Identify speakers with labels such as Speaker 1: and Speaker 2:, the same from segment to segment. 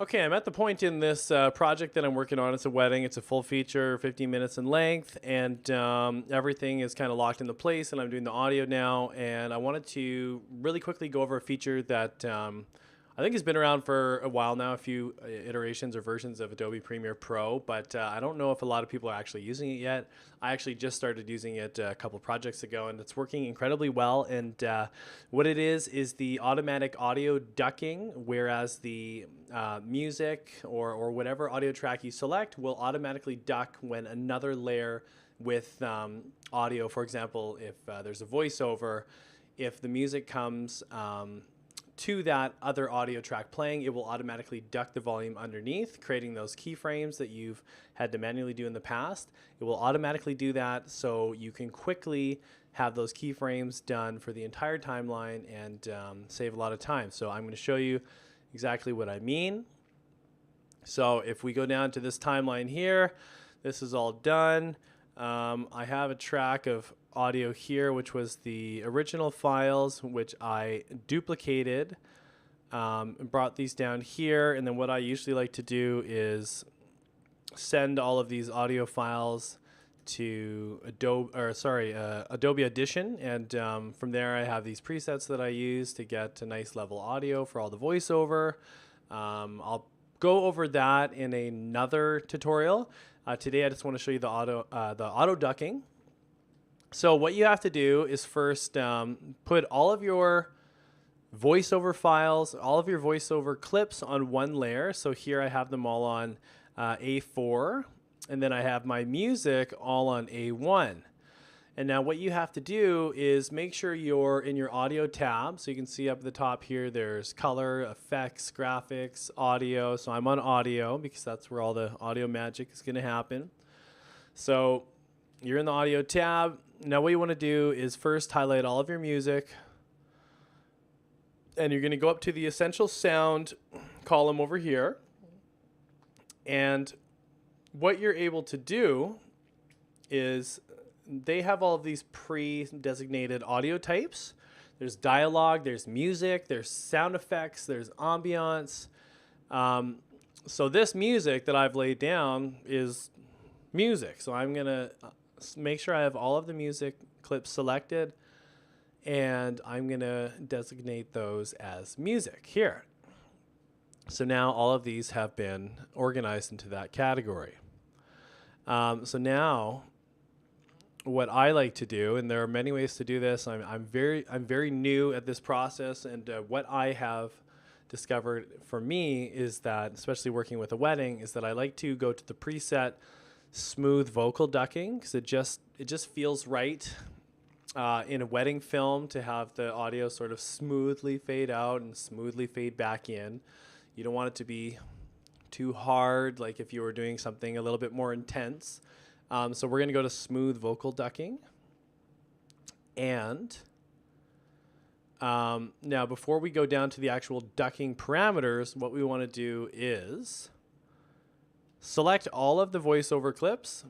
Speaker 1: Okay, I'm at the point in this project that I'm working on. It's a wedding. It's a full feature, 15 minutes in length, and everything is kind of locked into place. And I'm doing the audio now, and I wanted to really quickly go over a feature that I think has been around for a while now, a few iterations or versions of Adobe Premiere Pro, but I don't know if a lot of people are actually using it yet. I actually just started using it a couple projects ago, and it's working incredibly well. And what it is the automatic audio ducking, whereas the music or whatever audio track you select will automatically duck when another layer with audio, for example, if there's a voiceover, if the music comes to that other audio track playing, it will automatically duck the volume underneath, creating those keyframes that you've had to manually do in the past. It will automatically do that so you can quickly have those keyframes done for the entire timeline and save a lot of time. So I'm going to show you exactly what I mean. So if we go down to this timeline here, this is all done. I have a track of audio here, which was the original files, which I duplicated and brought these down here. And then what I usually like to do is send all of these audio files to Adobe Audition, and from there I have these presets that I use to get a nice level audio for all the voiceover. I'll go over that in another tutorial. Today I just want to show you the auto ducking. So what you have to do is first put all of your voiceover files, all of your voiceover clips on one layer. So here I have them all on A4, and then I have my music all on A1. And now what you have to do is make sure you're in your audio tab. So you can see up at the top here, there's color, effects, graphics, audio. So I'm on audio because that's where all the audio magic is going to happen. So you're in the audio tab. Now what you want to do is first highlight all of your music. And you're going to go up to the essential sound column over here. And what you're able to do is they have all of these pre-designated audio types. There's dialogue, there's music, there's sound effects, there's ambiance. So this music that I've laid down is music. So I'm going to make sure I have all of the music clips selected, and I'm going to designate those as music here. So now all of these have been organized into that category. So now what I like to do, and there are many ways to do this, I'm very new at this process, and what I have discovered for me is that, especially working with a wedding, is that I like to go to the preset smooth vocal ducking, because it just feels right in a wedding film to have the audio sort of smoothly fade out and smoothly fade back in. You don't want it to be too hard, like if you were doing something a little bit more intense. So we're going to go to smooth vocal ducking. And now before we go down to the actual ducking parameters, what we want to do is select all of the voiceover clips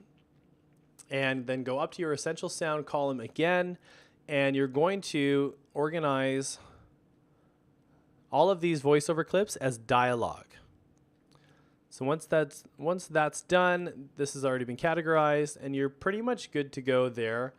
Speaker 1: and then go up to your essential sound column again. And you're going to organize all of these voiceover clips as dialogue. So once that's done, this has already been categorized, and you're pretty much good to go there.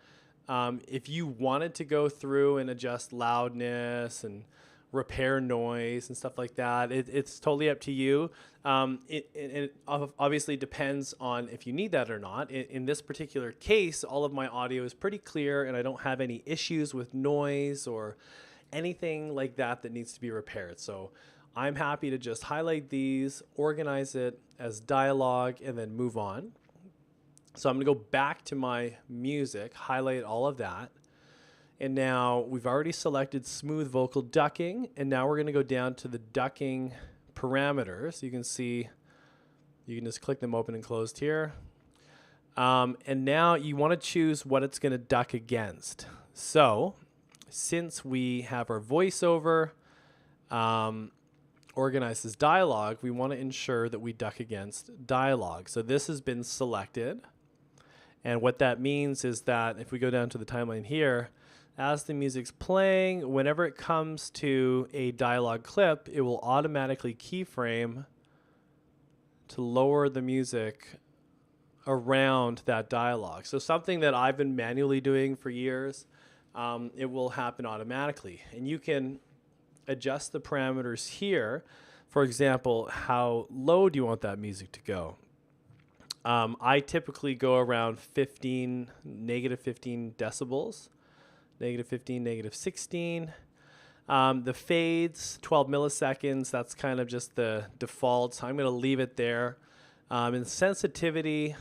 Speaker 1: If you wanted to go through and adjust loudness and repair noise and stuff like that, it's totally up to you. It obviously depends on if you need that or not. In this particular case, all of my audio is pretty clear, and I don't have any issues with noise or anything like that needs to be repaired. So I'm happy to just highlight these, organize it as dialogue, and then move on. So I'm going to go back to my music, highlight all of that. And now we've already selected smooth vocal ducking, and now we're going to go down to the ducking parameters. You can see, you can just click them open and closed here. And now you want to choose what it's going to duck against. So since we have our voiceover organized as dialogue, we want to ensure that we duck against dialogue. So this has been selected. And what that means is that if we go down to the timeline here, as the music's playing, whenever it comes to a dialogue clip, it will automatically keyframe to lower the music around that dialogue. So something that I've been manually doing for years, it will happen automatically. And you can adjust the parameters here. For example, how low do you want that music to go? I typically go around negative 15 decibels, negative 15, negative 16. The fades, 12 milliseconds, that's kind of just the default. So I'm going to leave it there. In sensitivity,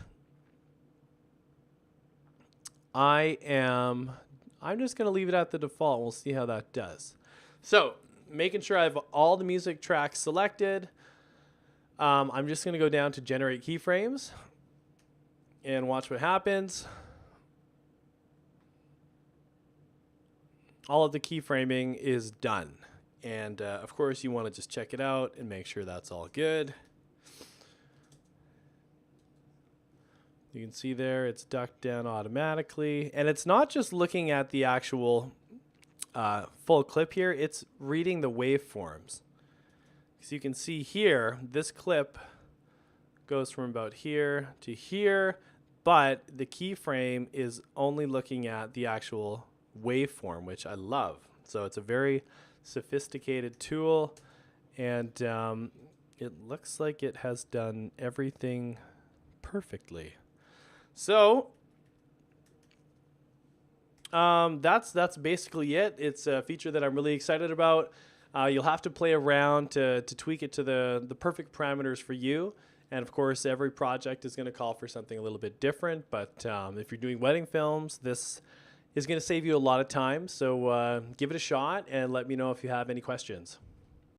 Speaker 1: I'm just going to leave it at the default. We'll see how that does. So making sure I have all the music tracks selected. I'm just going to go down to generate keyframes and watch what happens. All of the keyframing is done. And of course, you want to just check it out and make sure that's all good. You can see there it's ducked down automatically. And it's not just looking at the actual full clip here, it's reading the waveforms. So you can see here, this clip goes from about here to here, but the keyframe is only looking at the actual waveform, which I love. So it's a very sophisticated tool, and it looks like it has done everything perfectly. So that's basically it. It's a feature that I'm really excited about. You'll have to play around to tweak it to the perfect parameters for you. And of course, every project is going to call for something a little bit different. But if you're doing wedding films, this is going to save you a lot of time. So give it a shot and let me know if you have any questions.